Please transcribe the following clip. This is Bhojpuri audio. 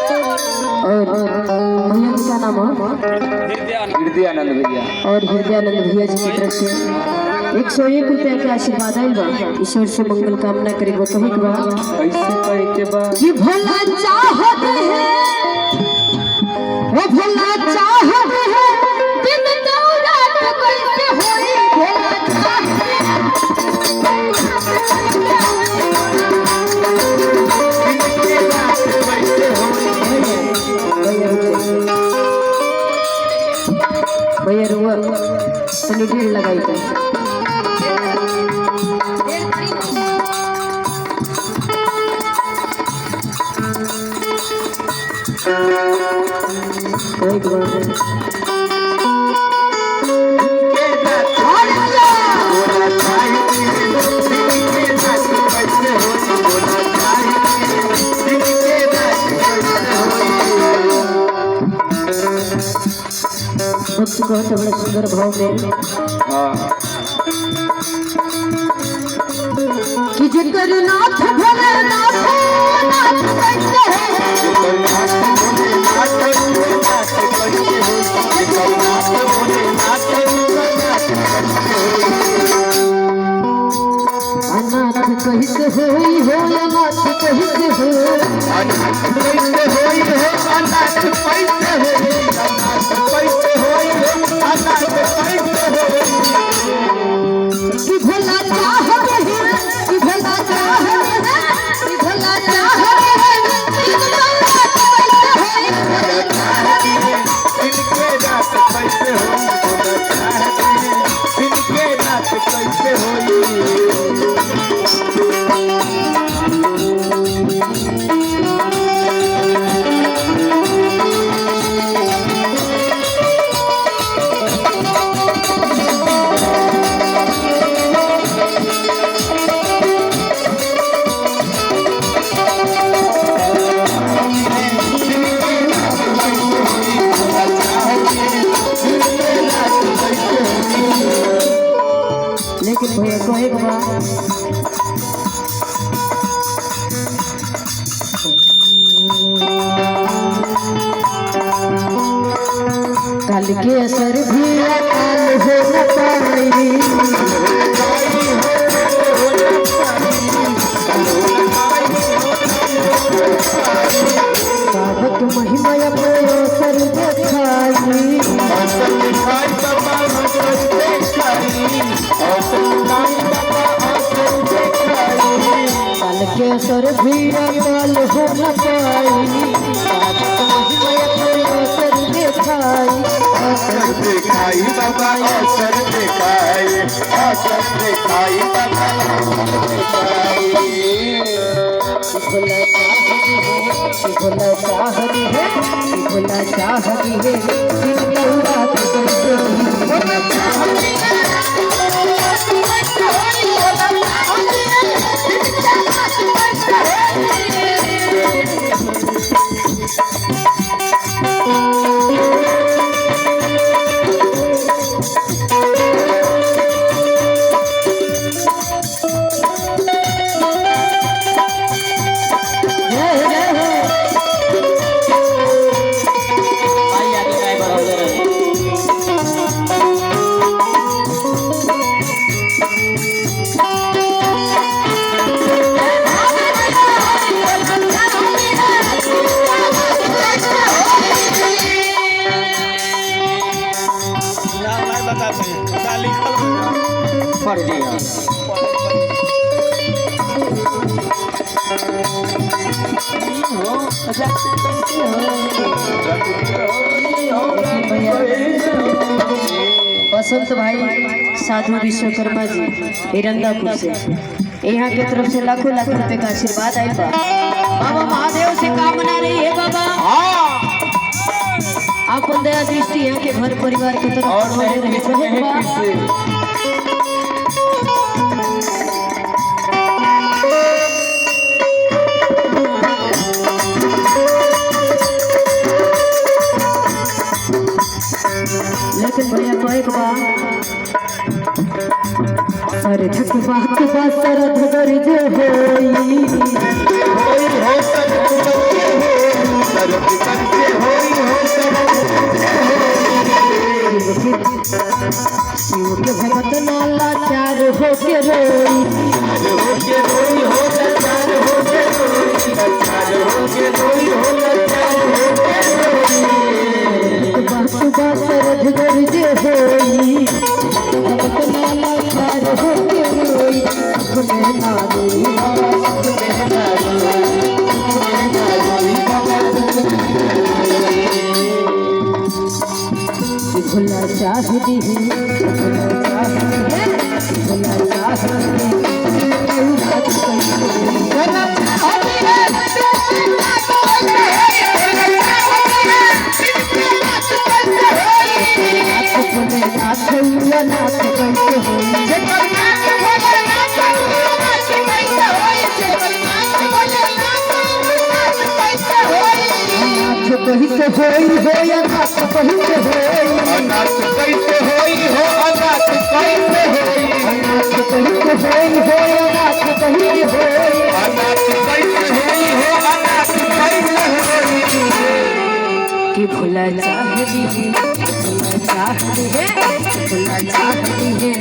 और भैया का नाम है हृदयानंद भैया। और हृदयानंद भैया जी की तरफ से 101 रुपया के आशीर्वाद आयल बा। ईश्वर से मंगल कामना करे वो कहे के बा कैसे कहे के बा कि भला चाहत है वो भला चाहत है दिन दौरात कैसे होई भला चाहत भैया रुआ तनी ढेर लगाई था एक बार भक्त कहते बड़े सुंदर भाव में कि जिकर नाथ भोले नाथ नाथ कैसे अनाथ कैसे होई हो अनाथ कैसे हो अनाथ कैसे होई हो अनाथ कैसे हो कैसे होई हो अनाथ कैसे हो कि भला चाहत है कि भला चाहत है कि भला चाहत है इनके रात कैसे हो इनके रात कैसे होई लेकिन भैया कहे बा काल के असर भी काल हो न पाई साधक महिमा अपने असर दिखाई काल के असर भी काल हो न पाई असर दिखाई बाबा असर दिखाई बाबा भोला चाहती है भोला चाहती है दिन रात कैसे भोला चाहती है पढ़ दिया बसंत भाई साधु विश्वकर्मा जी हिरंदापुर से यहाँ के तरफ से लाखों लाखों रुपए का आशीर्वाद आया बा। बाबा महादेव से कामना रही है बाबा आप दया दृष्टि यहाँ के घर परिवार की तरफ लेकिन भैया को एक बार अरे धक बात सरद दर्ज होई दर्द कैसे होई हो शिव के भगत नाला चार होके रोई होके रोई हो लाचार होके रोई लाचार होके रोई हो लाचार होके बात बात रध गरजे होई भगत नाला चार होके रोई अपने ना रोई बाबा अपने ना रोई भुला चाहती है भुला चाहती कहीं से होई हो या नाथ कहीं से होई अनाथ कैसे होई हो अनाथ कैसे होई अनाथ कहीं से होई हो या नाथ कहीं से होई अनाथ कैसे होई हो अनाथ कैसे होई कि भुला चाहती है भुला चाहती है भुला चाहती है